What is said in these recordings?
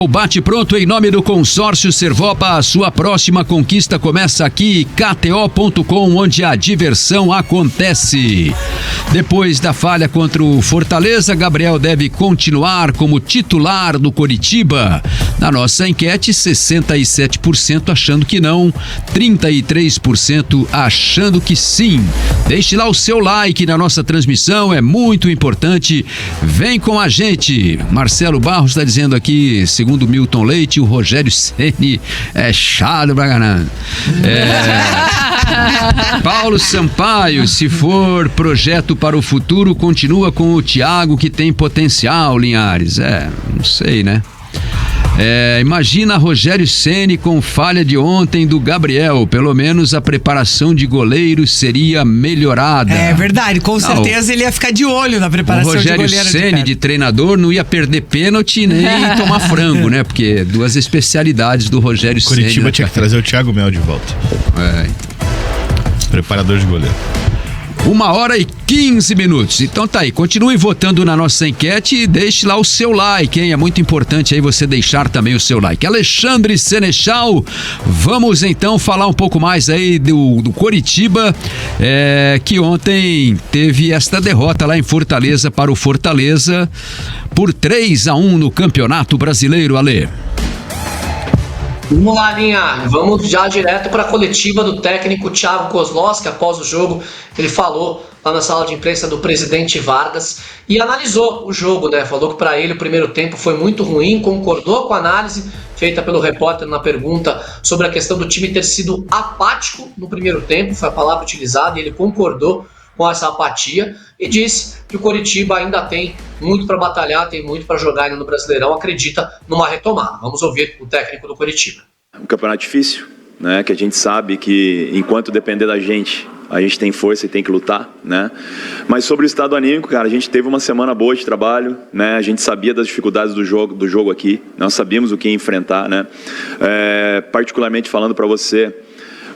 O bate-pronto em nome do consórcio Servopa, a sua próxima conquista começa aqui, KTO.com, onde a diversão acontece. Depois da falha contra o Fortaleza, Gabriel deve continuar como titular do Coritiba. Na nossa enquete, 67% achando que não, 33% achando que sim. Deixe lá o seu like na nossa transmissão, é muito importante. Vem com a gente. Marcelo Barros está dizendo aqui, segundo Milton Leite, o Rogério Ceni é chato pra caramba. Paulo Sampaio, se for projeto para o futuro, continua com o Thiago, que tem potencial, Linhares. Não sei, né? Imagina Rogério Ceni com falha de ontem do Gabriel. Pelo menos a preparação de goleiro seria melhorada. É verdade, com certeza ele ia ficar de olho na preparação de goleiro. O Rogério Ceni, de treinador, não ia perder pênalti nem tomar frango, né? Porque duas especialidades do Rogério Ceni. Curitiba tinha que trazer o Thiago Mel de volta. Preparador de goleiro. 1h15. Então tá aí, continue votando na nossa enquete e deixe lá o seu like, hein? É muito importante aí você deixar também o seu like. Alexandre Senechal, vamos então falar um pouco mais aí do Coritiba, que ontem teve esta derrota lá em Fortaleza para o Fortaleza por 3-1 no Campeonato Brasileiro, Ale. Vamos lá, Linha. Vamos já direto para a coletiva do técnico Thiago Kozlowski. Após o jogo, ele falou lá na sala de imprensa do presidente Vargas e analisou o jogo, né? Falou que para ele o primeiro tempo foi muito ruim, concordou com a análise feita pelo repórter na pergunta sobre a questão do time ter sido apático no primeiro tempo, foi a palavra utilizada, e ele concordou com essa apatia e disse que o Coritiba ainda tem muito para batalhar, tem muito para jogar ainda no Brasileirão, acredita numa retomada. Vamos ouvir o técnico do Coritiba. Um campeonato difícil, né? Que a gente sabe que enquanto depender da gente, a gente tem força e tem que lutar, né? Mas sobre o estado anímico, cara, a gente teve uma semana boa de trabalho, né? A gente sabia das dificuldades do jogo aqui, nós sabíamos o que ia enfrentar, né? Particularmente falando para você,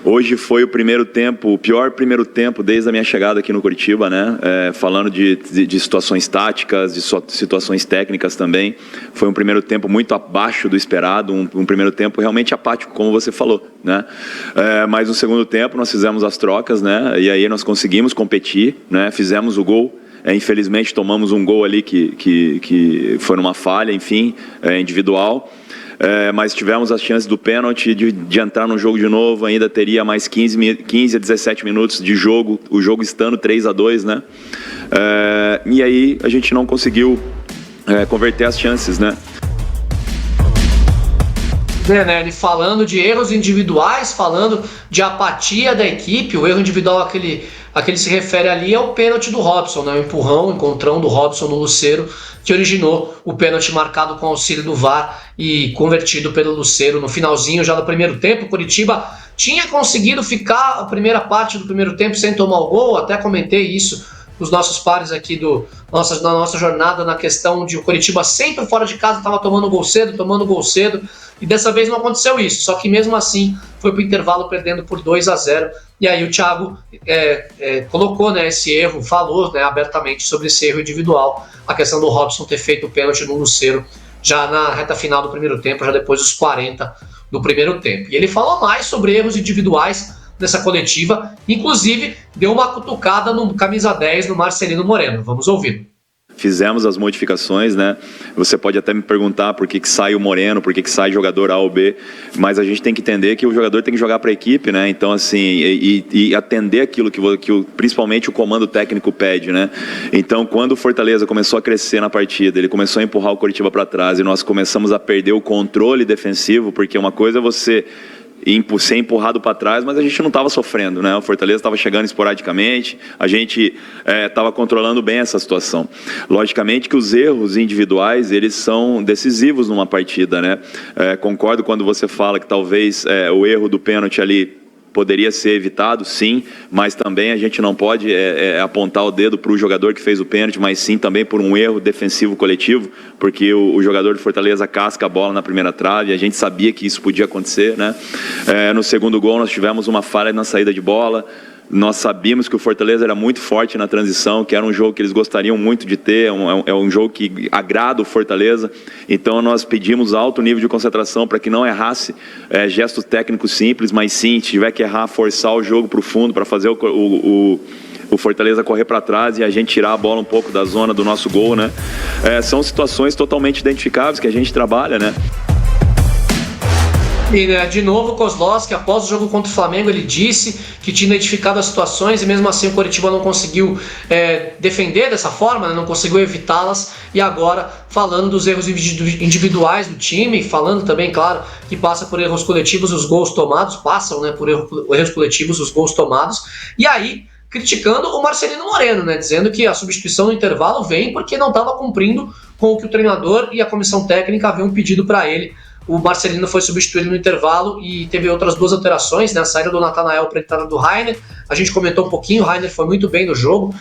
hoje foi o pior primeiro tempo desde a minha chegada aqui no Coritiba, né? Falando de situações táticas, de situações técnicas também. Foi um primeiro tempo muito abaixo do esperado, um primeiro tempo realmente apático, como você falou, né? Mas no segundo tempo nós fizemos as trocas, né? E aí nós conseguimos competir, né? Fizemos o gol. Infelizmente tomamos um gol ali que foi numa falha, enfim, individual. Mas tivemos as chances do pênalti, de entrar no jogo de novo, ainda teria mais 15 a 17 minutos de jogo, o jogo estando 3-2, né? E aí a gente não conseguiu converter as chances, né? Ele falando de erros individuais, falando de apatia da equipe. O erro individual a que ele se refere ali é o pênalti do Robson, né? O empurrão, o encontrão do Robson no Lucero, que originou o pênalti marcado com auxílio do VAR e convertido pelo Lucero no finalzinho já do primeiro tempo. O Coritiba tinha conseguido ficar a primeira parte do primeiro tempo sem tomar o gol, até comentei isso com os nossos pares aqui na nossa jornada, na questão de o Coritiba sempre fora de casa estava tomando gol cedo, e dessa vez não aconteceu isso, só que mesmo assim foi para o intervalo perdendo por 2-0, e aí o Thiago colocou, né, esse erro, falou, né, abertamente sobre esse erro individual, a questão do Robson ter feito o pênalti no Lucero já na reta final do primeiro tempo, já depois dos 40 do primeiro tempo. E ele falou mais sobre erros individuais nessa coletiva, inclusive deu uma cutucada no camisa 10 no Marcelino Moreno. Vamos ouvir. Fizemos as modificações, né? Você pode até me perguntar por que sai o Moreno, por que sai jogador A ou B, mas a gente tem que entender que o jogador tem que jogar para a equipe, né? Então, assim, e atender aquilo que principalmente o comando técnico pede, né? Então, quando o Fortaleza começou a crescer na partida, ele começou a empurrar o Coritiba para trás e nós começamos a perder o controle defensivo, porque uma coisa é você ser empurrado para trás, mas a gente não estava sofrendo, né? O Fortaleza estava chegando esporadicamente, a gente estava controlando bem essa situação. Logicamente que os erros individuais, eles são decisivos numa partida, né? Concordo quando você fala que talvez o erro do pênalti ali poderia ser evitado, sim, mas também a gente não pode apontar o dedo para o jogador que fez o pênalti, mas sim também por um erro defensivo coletivo, porque o jogador de Fortaleza casca a bola na primeira trave, a gente sabia que isso podia acontecer, né? No segundo gol nós tivemos uma falha na saída de bola, Nós sabíamos que o Fortaleza era muito forte na transição, que era um jogo que eles gostariam muito de ter, é um jogo que agrada o Fortaleza. Então nós pedimos alto nível de concentração para que não errasse gestos técnicos simples, mas sim, se tiver que errar, forçar o jogo para o fundo, para fazer o Fortaleza correr para trás e a gente tirar a bola um pouco da zona do nosso gol, né? São situações totalmente identificáveis que a gente trabalha, né? E, né, de novo, o Kozlowski, após o jogo contra o Flamengo, ele disse que tinha identificado as situações e mesmo assim o Coritiba não conseguiu defender dessa forma, né, não conseguiu evitá-las. E agora, falando dos erros individuais do time, falando também, claro, que passa por erros coletivos os gols tomados, passam, né, por erros coletivos os gols tomados. E aí, criticando o Marcelino Moreno, né, dizendo que a substituição no intervalo vem porque não estava cumprindo com o que o treinador e a comissão técnica haviam pedido para ele. O Marcelino foi substituído no intervalo e teve outras 2 alterações, né? A saída do Natanael para a entrada do Rainer. A gente comentou um pouquinho, o Rainer foi muito bem no jogo,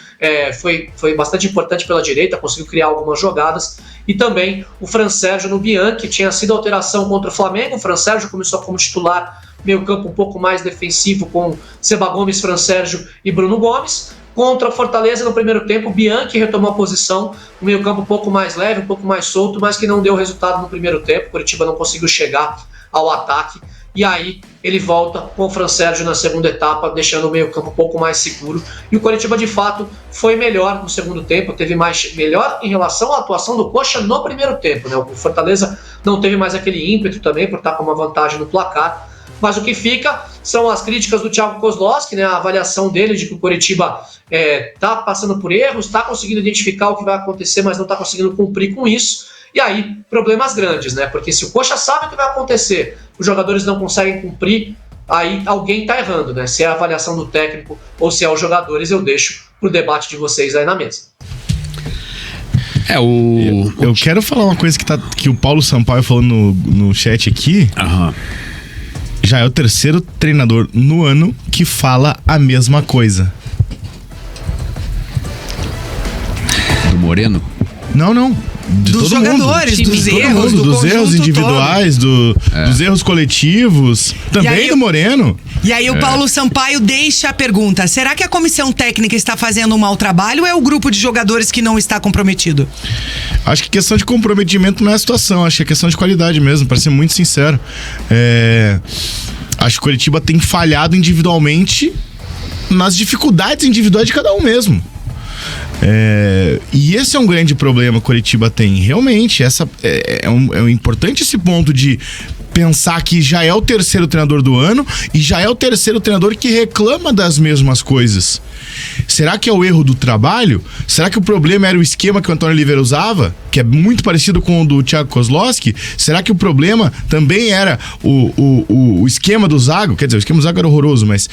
foi bastante importante pela direita, conseguiu criar algumas jogadas. E também o Fran Sérgio no Bianchi, tinha sido alteração contra o Flamengo. O Fran Sérgio começou como titular, meio campo um pouco mais defensivo com Seba Gomes, Fran Sérgio e Bruno Gomes. Contra o Fortaleza no primeiro tempo, Bianchi retomou a posição, o meio campo um pouco mais leve, um pouco mais solto, mas que não deu resultado no primeiro tempo. O Coritiba não conseguiu chegar ao ataque. E aí ele volta com o Fran Sérgio na segunda etapa, deixando o meio campo um pouco mais seguro. E o Coritiba de fato foi melhor no segundo tempo, melhor em relação à atuação do Coxa no primeiro tempo, né? O Fortaleza não teve mais aquele ímpeto também por estar com uma vantagem no placar. Mas o que fica são as críticas do Thiago Kozlowski, né, a avaliação dele de que o Coritiba está passando por erros, está conseguindo identificar o que vai acontecer, mas não está conseguindo cumprir com isso. E aí, problemas grandes, né? Porque se o Coxa sabe o que vai acontecer, os jogadores não conseguem cumprir, aí alguém está errando, né? Se é a avaliação do técnico ou se é os jogadores, eu deixo para o debate de vocês aí na mesa. Eu quero falar uma coisa que o Paulo Sampaio falou no chat aqui. Aham. Já é o 3º treinador no ano que fala a mesma coisa. Do Moreno? Não. Dos todo jogadores, mundo. dos todo erros, mundo, dos erros conjunto individuais, dos erros coletivos, também do Moreno. E aí o Paulo Sampaio deixa a pergunta: será que a comissão técnica está fazendo um mau trabalho ou é o grupo de jogadores que não está comprometido? Acho que questão de comprometimento não é a situação, acho que é questão de qualidade mesmo, para ser muito sincero. Acho que o Coritiba tem falhado individualmente nas dificuldades individuais de cada um mesmo. E esse é um grande problema que o Coritiba tem. Realmente, é importante esse ponto de pensar que já é o 3º treinador do ano e já é o 3º treinador que reclama das mesmas coisas. Será que é o erro do trabalho? Será que o problema era o esquema que o Antônio Oliveira usava, que é muito parecido com o do Thiago Kozlowski? Será que o problema também era o esquema do Zago? Quer dizer, o esquema do Zago era horroroso, mas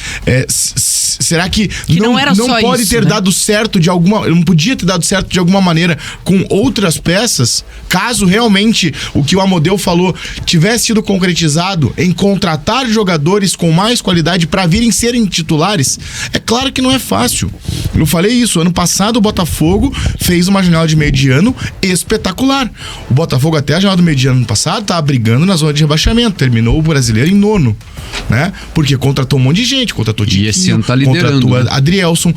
será que não pode ter dado certo de alguma... Não podia ter dado certo de alguma maneira com outras peças, caso realmente o que o Amodeu falou tivesse sido concretizado em contratar jogadores com mais qualidade para virem serem titulares? É claro que não é fácil. Eu falei isso, ano passado o Botafogo fez uma janela de meio de ano espetacular. O Botafogo até a janela do meio de ano ano passado estava brigando na zona de rebaixamento, terminou o Brasileiro em 9º, né? Porque contratou um monte de gente, contratou Tiquinho, e esse ano tá liderando, contratou Adrielson,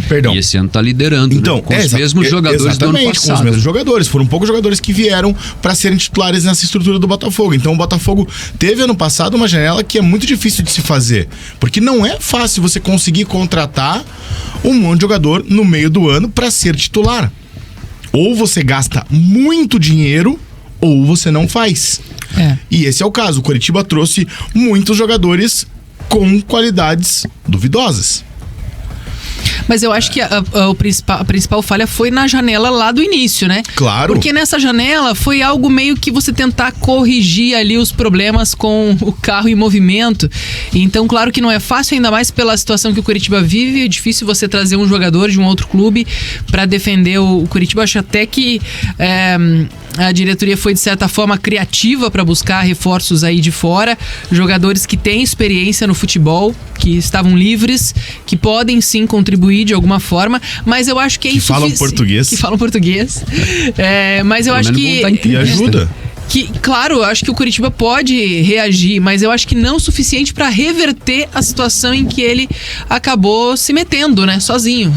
Perdão. E esse ano tá liderando, então, né? Com os mesmos jogadores do ano passado. Com os mesmos jogadores. Foram poucos jogadores que vieram para serem titulares nessa estrutura do Botafogo. Então o Botafogo teve ano passado uma janela que é muito difícil de se fazer, porque não é fácil você conseguir contratar um monte de jogador no meio do ano para ser titular. Ou você gasta muito dinheiro ou você não faz. E esse é o caso. O Coritiba trouxe muitos jogadores com qualidades duvidosas. Mas eu acho que a principal falha foi na janela lá do início, né? Claro. Porque nessa janela foi algo meio que você tentar corrigir ali os problemas com o carro em movimento. Então, claro que não é fácil, ainda mais pela situação que o Coritiba vive. É difícil você trazer um jogador de um outro clube para defender o Coritiba. Acho até que a diretoria foi, de certa forma, criativa para buscar reforços aí de fora. Jogadores que têm experiência no futebol, que estavam livres, que podem sim contribuir de alguma forma, mas eu acho que é insuficiente. Que falam português. Mas eu acho que... E ajuda. que, claro, eu acho que o Coritiba pode reagir, mas eu acho que não o suficiente para reverter a situação em que ele acabou se metendo, né, sozinho.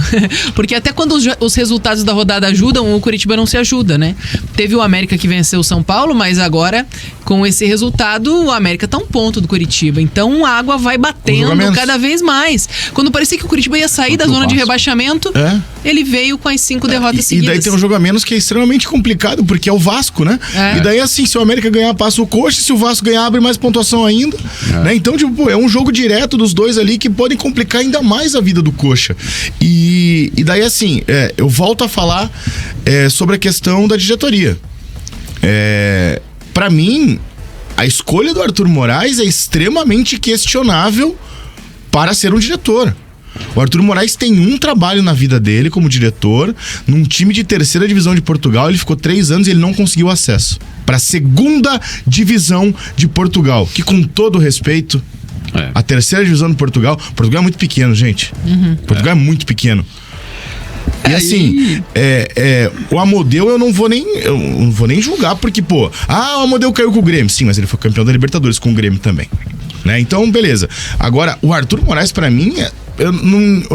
Porque até quando os resultados da rodada ajudam, o Coritiba não se ajuda, né? Teve o América que venceu o São Paulo, mas agora, com esse resultado, o América tá um ponto do Coritiba. Então a água vai batendo cada vez mais. Quando parecia que o Coritiba ia sair da zona de rebaixamento, ele veio com as 5 derrotas seguidas. E daí tem um jogo a menos que é extremamente complicado, porque é o Vasco, né? E daí assim, se o América ganhar, passa o Coxa, se o Vasco ganhar, abre mais pontuação ainda. Né? Então, tipo, é um jogo direto dos dois ali que podem complicar ainda mais a vida do Coxa. E daí assim, eu volto a falar sobre a questão da diretoria. Pra mim, a escolha do Arthur Moraes é extremamente questionável para ser um diretor. O Arthur Moraes tem um trabalho na vida dele como diretor, num time de 3ª divisão de Portugal. Ele ficou 3 anos e ele não conseguiu acesso para a 2ª divisão de Portugal, que, com todo respeito, a 3ª divisão de Portugal é muito pequeno, gente. Portugal é muito pequeno. E assim, o Amodeu eu não vou nem julgar, porque, o Amodeu caiu com o Grêmio. Sim, mas ele foi campeão da Libertadores com o Grêmio também. Né? Então, beleza. Agora, o Arthur Moraes, pra mim,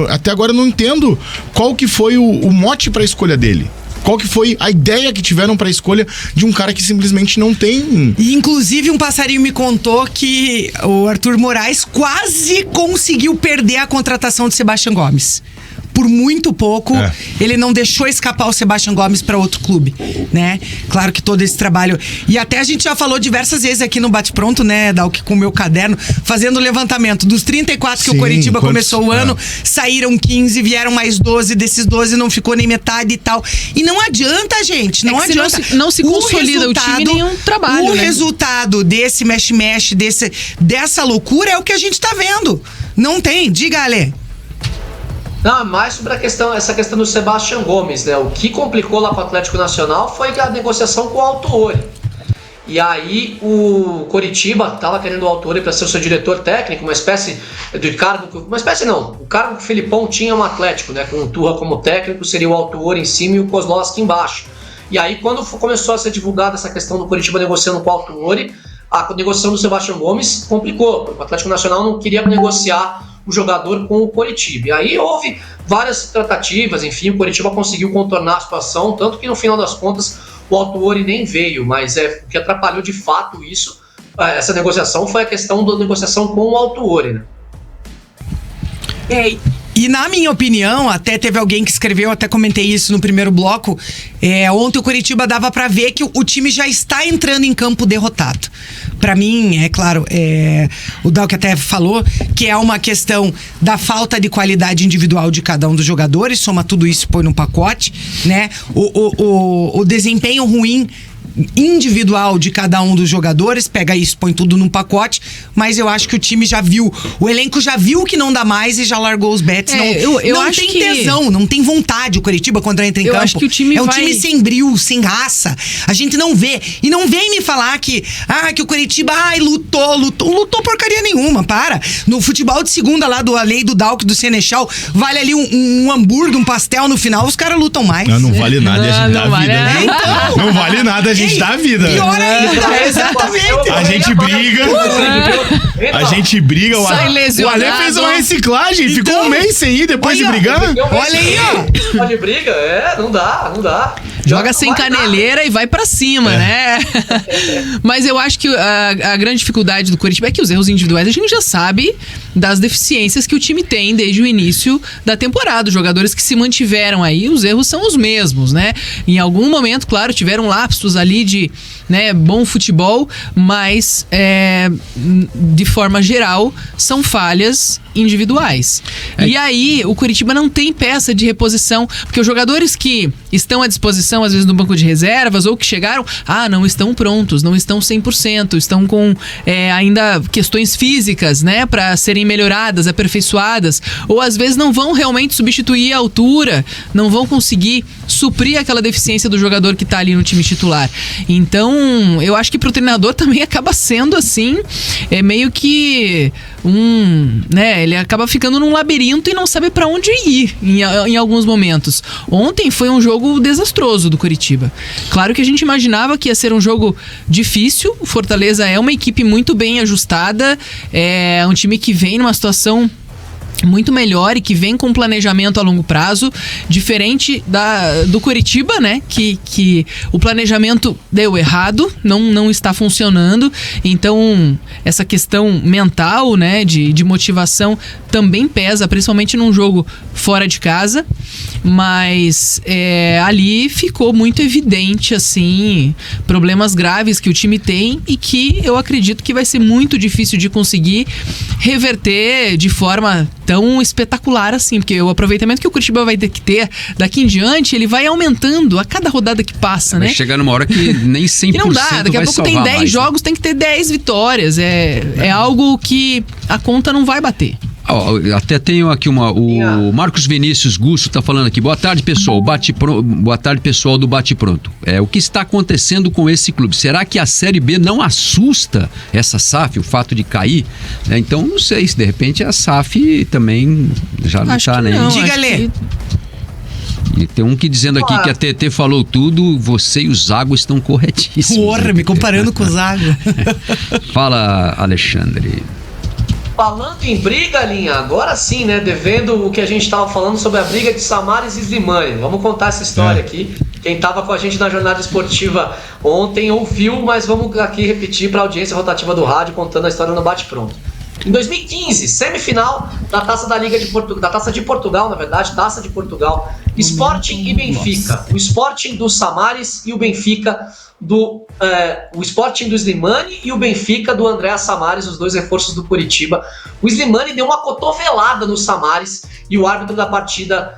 até agora eu não entendo qual que foi o mote pra escolha dele. Qual que foi a ideia que tiveram pra escolha de um cara que simplesmente não tem... E, inclusive, um passarinho me contou que o Arthur Moraes quase conseguiu perder a contratação de Sebastião Gomes. Por muito pouco, ele não deixou escapar o Sebastião Gomes para outro clube, né? Claro que todo esse trabalho... E até a gente já falou diversas vezes aqui no Bate Pronto, né, Dalk, com o meu caderno, fazendo o levantamento. Dos 34 que o Coritiba começou o ano, saíram 15, vieram mais 12, desses 12 não ficou nem metade e tal. E não adianta, gente, não adianta. Não se consolida o time em nenhum trabalho, O resultado desse mexe-mexe, dessa loucura é o que a gente tá vendo. Não tem, diga, Ale. Não, mais sobre essa questão do Sebastião Gomes, né? O que complicou lá para o Atlético Nacional foi a negociação com o Autuori. E aí o Coritiba estava querendo o Autuori para ser o seu diretor técnico, uma espécie de cargo... Uma espécie não, o cargo que o Filipão tinha no Atlético, né? Com o Turra como técnico, seria o Autuori em cima e o Kozlowski embaixo. E aí quando começou a ser divulgada essa questão do Coritiba negociando com o Autuori, a negociação do Sebastião Gomes complicou, porque o Atlético Nacional não queria negociar o jogador com o Coritiba. E aí houve várias tratativas, enfim, o Coritiba conseguiu contornar a situação, tanto que no final das contas o Autuori nem veio, mas o que atrapalhou de fato isso, essa negociação, foi a questão da negociação com o Autuori, né? E na minha opinião, até teve alguém que escreveu, até comentei isso no primeiro bloco, ontem o Coritiba dava pra ver que o time já está entrando em campo derrotado. Pra mim, é claro, o Dalk até falou que é uma questão da falta de qualidade individual de cada um dos jogadores, soma tudo isso e põe num pacote, né? O desempenho ruim individual de cada um dos jogadores, pega isso, põe tudo num pacote, mas eu acho que o time já viu, o elenco já viu que não dá mais e já largou os bets. Não acho tem que... tesão, não tem vontade o Coritiba quando entra em campo. Acho que o time um time sem brio, sem raça. A gente não vê. E não vem me falar que o Coritiba lutou porcaria nenhuma, para. No futebol de segunda lá do Alei, do Dalk, do Senechal, vale ali um hambúrguer, um pastel no final, os caras lutam mais. Não vale nada, a gente dá vida. Né? Então, não vale nada, a gente dá a vida. Pior ainda, exatamente. A gente briga. A gente briga. O Ale fez uma reciclagem, ficou um mês sem ir depois de brigar. Olha aí, ó. Pode briga, não dá. Joga sem caneleira e vai pra cima, né? Mas eu acho que a grande dificuldade do Coritiba é que os erros individuais a gente já sabe das deficiências que o time tem desde o início da temporada. Os jogadores que se mantiveram aí, os erros são os mesmos, né? Em algum momento, claro, tiveram lapsos ali de bom futebol, mas de forma geral são falhas individuais. E aí o Coritiba não tem peça de reposição, porque os jogadores que estão à disposição às vezes no banco de reservas ou que chegaram, não estão prontos, não estão 100%, estão com ainda questões físicas, né, para serem melhoradas, aperfeiçoadas, ou às vezes não vão realmente substituir a altura, não vão conseguir suprir aquela deficiência do jogador que está ali no time titular. Então Então, eu acho que pro treinador também acaba sendo assim, meio que né, ele acaba ficando num labirinto e não sabe pra onde ir em alguns momentos. Ontem foi um jogo desastroso do Coritiba. Claro que a gente imaginava que ia ser um jogo difícil. O Fortaleza é uma equipe muito bem ajustada, é um time que vem numa situação muito melhor e que vem com planejamento a longo prazo, diferente do Coritiba, né? Que o planejamento deu errado, não está funcionando. Então, essa questão mental, né? De motivação também pesa, principalmente num jogo fora de casa. Mas ali ficou muito evidente, assim, problemas graves que o time tem e que eu acredito que vai ser muito difícil de conseguir reverter de forma tão espetacular assim, porque o aproveitamento que o Curitiba vai ter que ter daqui em diante, ele vai aumentando a cada rodada que passa, né? Vai chegar numa hora que nem 100% e não dá, daqui a pouco tem 10 jogos, tem que ter 10 vitórias, é algo que a conta não vai bater. Até tenho aqui o Marcos Vinícius Gusso tá falando aqui. Boa tarde, pessoal. Boa tarde, pessoal do Bate Pronto. O que está acontecendo com esse clube? Será que a Série B não assusta essa SAF, o fato de cair? Então, não sei se de repente a SAF também já não está, né? Diga, Lê. E tem um que dizendo aqui que a TT falou tudo, você e o Zago estão corretíssimos. Porra, me comparando com o Zago. Fala, Alexandre. Falando em briga, Linha, agora sim, né? Devendo o que a gente estava falando sobre a briga de Samaris e Slimani. Vamos contar essa história aqui. Quem estava com a gente na jornada esportiva ontem ouviu, mas vamos aqui repetir para a audiência rotativa do rádio, contando a história no Bate Pronto. Em 2015, semifinal da Taça da Liga de Portugal, da Taça de Portugal, na verdade, Taça de Portugal, Sporting e Benfica. O Sporting do Samaris e o Benfica o Sporting do Slimani e o Benfica do André Samaris, os dois reforços do Coritiba. O Slimani deu uma cotovelada no Samaris e o árbitro da partida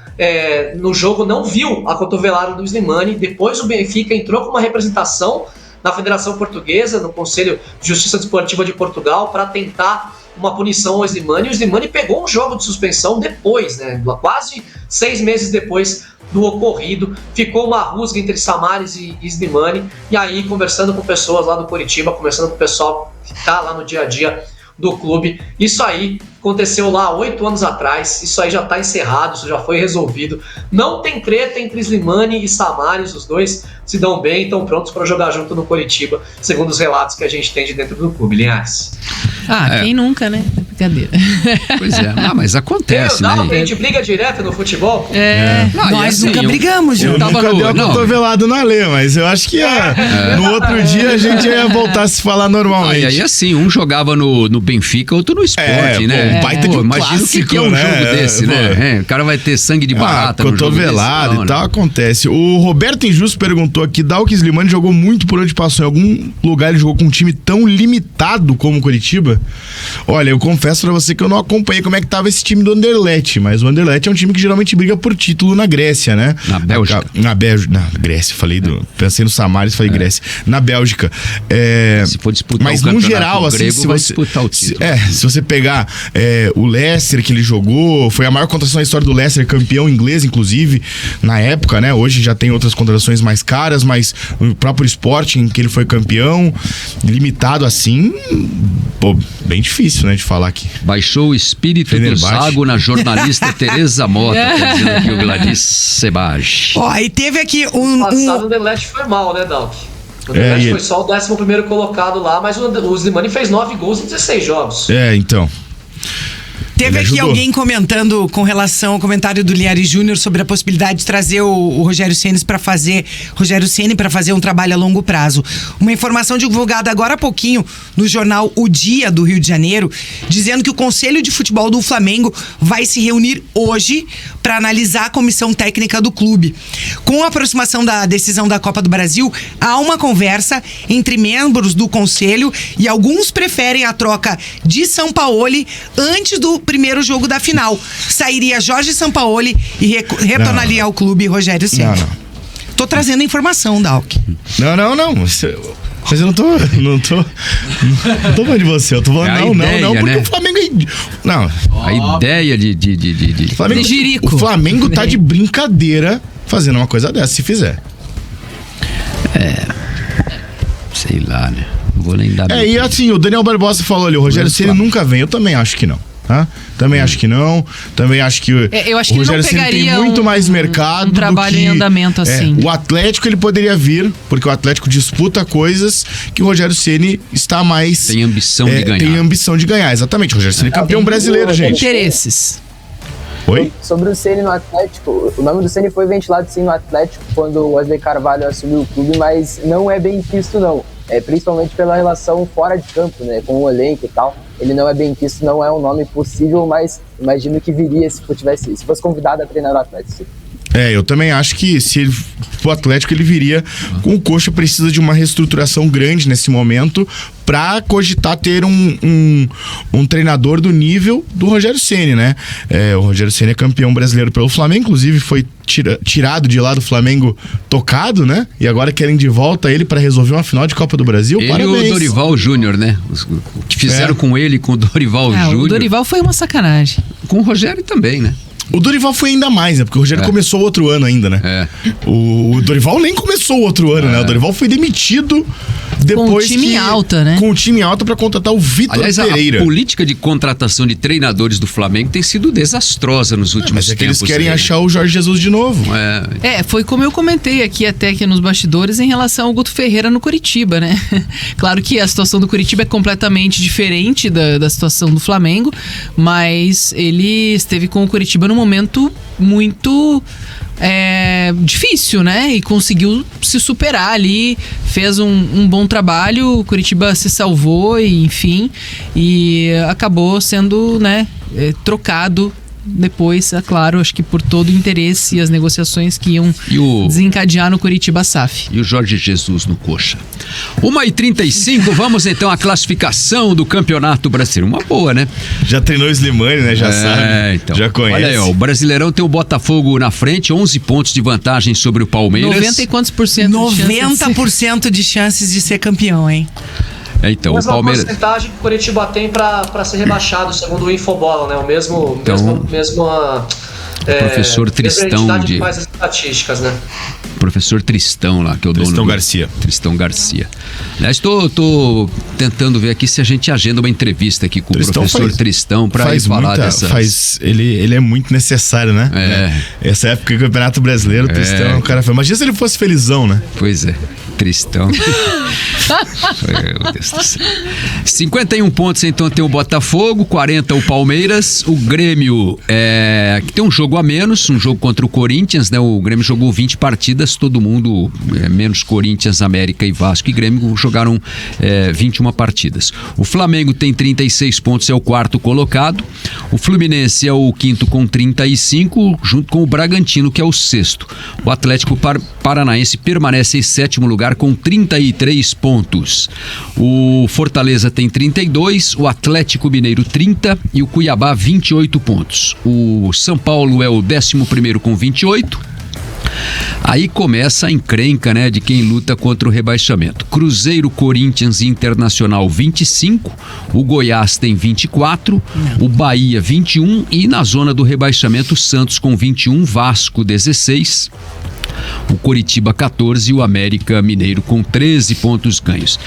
no jogo não viu a cotovelada do Slimani. Depois o Benfica entrou com uma representação na Federação Portuguesa, no Conselho de Justiça Desportiva de Portugal, para tentar uma punição ao Slimani. O Slimani pegou um jogo de suspensão depois, né, quase 6 meses depois do ocorrido. Ficou uma rusga entre Samaris e Slimani. E aí, conversando com pessoas lá do Coritiba, conversando com o pessoal que está lá no dia a dia do clube, isso aí aconteceu lá 8 anos atrás, isso aí já está encerrado, isso já foi resolvido. Não tem treta entre Slimani e Samaris, os dois se dão bem e estão prontos para jogar junto no Coritiba, segundo os relatos que a gente tem de dentro do clube, Linhares. Quem nunca, né? Brincadeira. Pois é, mas acontece, né? A gente briga direto no futebol. Nós nunca brigamos, eu Gil. nunca dei uma cotovelada na Lê, mas eu acho que no outro dia a gente ia voltar a se falar normalmente. E aí assim, um jogava no Benfica, outro no Sport, né? Baita de um imagina clássico, o que é um né? jogo desse, né? O cara vai ter sangue de barata no jogo desse. Cotovelada e tal, acontece. O Roberto Injusto perguntou aqui, Dalkis Slimani jogou muito por onde passou. Em algum lugar ele jogou com um time tão limitado como o Coritiba? Olha, eu confesso pra você que eu não acompanhei como é que tava esse time do Anderlecht, mas o Anderlecht é um time que geralmente briga por título na Grécia, né? Na Bélgica. Na Grécia, pensei no Samaris, falei Grécia. Na Bélgica. Se for disputar mas o no campeonato geral, assim, grego, se vai você disputar o título. se você pegar o Leicester que ele jogou, foi a maior contratação da história do Leicester, campeão inglês, inclusive, na época, né? Hoje já tem outras contratações mais caras, mas o próprio Sporting, que ele foi campeão, limitado assim, pô, bem difícil, né, de falar aqui. Baixou o espírito do Zago na jornalista Tereza Mota, tá dizendo aqui o Gladys Sebage. E teve aqui O passado do Anderlecht foi mal, né, Dalk? O Anderlecht foi só o 11º colocado lá, mas o Slimani fez 9 gols em 16 jogos. Então. Teve aqui alguém comentando com relação ao comentário do Liari Júnior sobre a possibilidade de trazer o Rogério Ceni para fazer um trabalho a longo prazo. Uma informação divulgada agora há pouquinho no jornal O Dia do Rio de Janeiro, dizendo que o Conselho de Futebol do Flamengo vai se reunir hoje para analisar a comissão técnica do clube. Com a aproximação da decisão da Copa do Brasil, há uma conversa entre membros do Conselho e alguns preferem a troca de Sampaoli antes do primeiro jogo da final. Sairia Jorge Sampaoli e retornaria ao clube Rogério Ceni. Não. Tô trazendo informação, Dalk. Não. Mas eu não tô falando de você, eu tô falando não, porque o Flamengo não. A ideia de Flamengo, o Flamengo tá de brincadeira fazendo uma coisa dessa, se fizer. Sei lá, né? Não vou nem dar... E assim, o Daniel Barbosa falou ali, o Rogério Ceni nunca vem. Eu também acho que não. Tá? Também acho que não. Também acho que eu acho que o Rogério Ceni tem muito mais mercado. Um trabalho em andamento assim. O Atlético ele poderia vir, porque o Atlético disputa coisas que o Rogério Ceni está mais. Tem ambição de ganhar. Tem ambição de ganhar, exatamente. O Rogério Ceni é campeão brasileiro, gente. Interesses. Oi? Sobre o Ceni no Atlético, o nome do Ceni foi ventilado sim no Atlético quando o Wesley Carvalho assumiu o clube, mas não é bem visto não. Principalmente pela relação fora de campo, né, com o elenco e tal. Ele não é bem visto, não é um nome possível, mas imagino que viria se fosse convidado a treinar o Atlético. Eu também acho que se ele for Atlético, ele viria. O Coxa precisa de uma reestruturação grande nesse momento para cogitar ter um treinador do nível do Rogério Ceni, né? O Rogério Ceni é campeão brasileiro pelo Flamengo, inclusive foi tirado de lá do Flamengo tocado, né? E agora querem de volta ele para resolver uma final de Copa do Brasil. Ele Parabéns. E o Dorival Júnior, né? O que fizeram com ele, com o Dorival Júnior. O Dorival foi uma sacanagem. Com o Rogério também, né? O Dorival foi ainda mais, né? Porque o Rogério começou outro ano ainda, né? O Dorival nem começou outro ano, né? O Dorival foi demitido depois com o time em alta, né? Com o time em alta pra contratar o Vitor Pereira. A política de contratação de treinadores do Flamengo tem sido desastrosa nos últimos tempos. Mas que eles querem achar o Jorge Jesus de novo. Foi como eu comentei aqui até que nos bastidores em relação ao Guto Ferreira no Coritiba, né? Claro que a situação do Coritiba é completamente diferente da situação do Flamengo, mas ele esteve com o Coritiba num momento muito difícil, né? E conseguiu se superar ali, fez um bom trabalho, o Coritiba se salvou e enfim, e acabou sendo, né, trocado depois, é claro, acho que por todo o interesse e as negociações que iam desencadear no Coritiba SAF. E o Jorge Jesus no Coxa. 1h35, vamos então à classificação do Campeonato Brasileiro. Uma boa, né? Já treinou o Slimani, né? Já sabe. Então. Já conhece. Olha aí, o Brasileirão tem o Botafogo na frente, 11 pontos de vantagem sobre o Palmeiras. 90 e quantos por cento? 90% de chances de ser campeão, hein? Então, o Palmeiras... A porcentagem que o Coritiba tem para ser rebaixado, segundo o Infobola, né? O mesmo professor Tristão que faz as estatísticas, né? Professor Tristão lá, que é o dono. Tristão Garcia. Aliás, tô tentando ver aqui se a gente agenda uma entrevista aqui com o professor Tristão para falar dessa. Ele é muito necessário, né? Essa época do Campeonato Brasileiro, o Tristão é um cara. Imagina se ele fosse felizão, né? Pois é. Tristão. Meu Deus do céu. 51 pontos, então, tem o Botafogo, 40 o Palmeiras, o Grêmio que tem um jogo a menos, um jogo contra o Corinthians, né? O Grêmio jogou 20 partidas, todo mundo, menos Corinthians, América e Vasco e Grêmio jogaram 21 partidas. O Flamengo tem 36 pontos, é o quarto colocado. O Fluminense é o quinto com 35, junto com o Bragantino, que é o sexto. O Atlético Paranaense permanece em sétimo lugar com 33 pontos. O Fortaleza tem 32, o Atlético Mineiro 30 e o Cuiabá 28 pontos. O São Paulo é o 11º com 28. Aí começa a encrenca, né, de quem luta contra o rebaixamento. Cruzeiro, Corinthians e Internacional 25, o Goiás tem 24, o Bahia 21 e na zona do rebaixamento Santos com 21, Vasco 16, o Coritiba 14 e o América Mineiro com 13 pontos ganhos.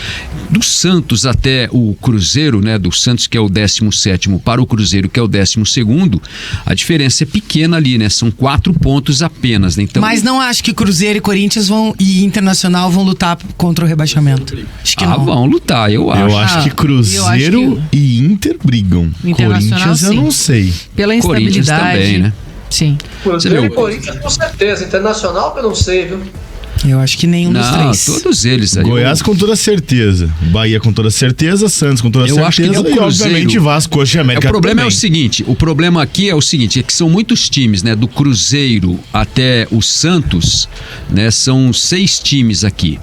Do Santos até o Cruzeiro, né, do Santos que é o 17º para o Cruzeiro que é o 12º, a diferença é pequena ali, né, são 4 pontos apenas, né? Então, mas não acho que Cruzeiro e Corinthians e Internacional vão lutar contra o rebaixamento. Acho que não. Vão lutar, eu acho. Eu acho que Cruzeiro e Inter brigam. Corinthians eu não sei. Pela instabilidade. Corinthians também, né? Sim. Cruzeiro e Corinthians com certeza. Internacional que eu não sei, viu? Eu acho que nenhum dos três. Todos eles aí. Goiás com toda certeza, Bahia com toda certeza, Santos com toda certeza, acho que e obviamente Vasco, Coxa e América. O problema também. o problema aqui é o seguinte, é que são muitos times, né, do Cruzeiro até o Santos, né, são 6 times aqui.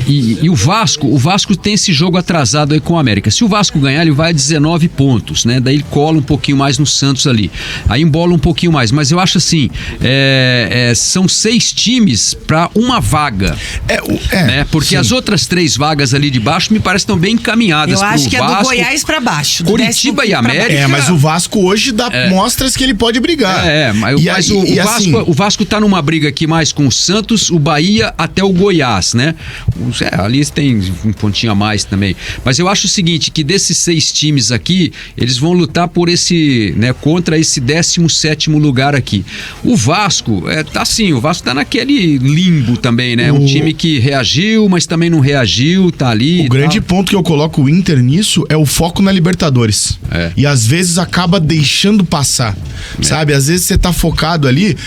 E o Vasco tem esse jogo atrasado aí com o América. Se o Vasco ganhar, ele vai a 19 pontos, né? Daí ele cola um pouquinho mais no Santos ali. Aí embola um pouquinho mais, mas eu acho assim, são 6 times para para uma vaga. Né? Porque as outras 3 vagas ali de baixo me parecem tão bem encaminhadas. Eu acho que é do Vasco, Goiás para baixo. do Curitiba 15º e pra baixo. América. Mas o Vasco hoje dá mostras que ele pode brigar. Mas o Vasco tá numa briga aqui mais com o Santos, o Bahia até o Goiás, né? Ali tem um pontinho a mais também. Mas eu acho o seguinte, que desses 6 times aqui, eles vão lutar por esse, né, contra esse 17º lugar aqui. O Vasco, o Vasco tá naquele limbo também, né? Um time que reagiu, mas também não reagiu, tá ali. O grande ponto que eu coloco o Inter nisso é o foco na Libertadores. E às vezes acaba deixando passar, sabe? Às vezes você tá focado ali,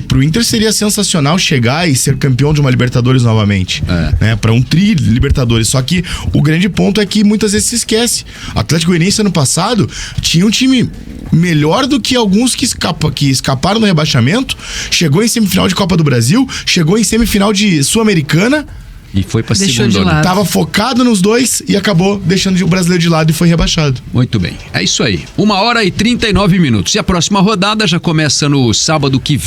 pro Inter seria sensacional chegar e ser campeão de uma Libertadores novamente, né? Pra um Libertadores. Só que o grande ponto é que muitas vezes se esquece. O Atlético Goianiense ano passado tinha um time melhor do que alguns que escaparam do rebaixamento, chegou em semifinal de Copa do Brasil, chegou em semifinal de Sul-Americana. E foi pra Deixou segunda. de lado. Tava focado nos 2 e acabou deixando o brasileiro de lado e foi rebaixado. Muito bem, é isso aí. 1h39. E a próxima rodada já começa no sábado que vem.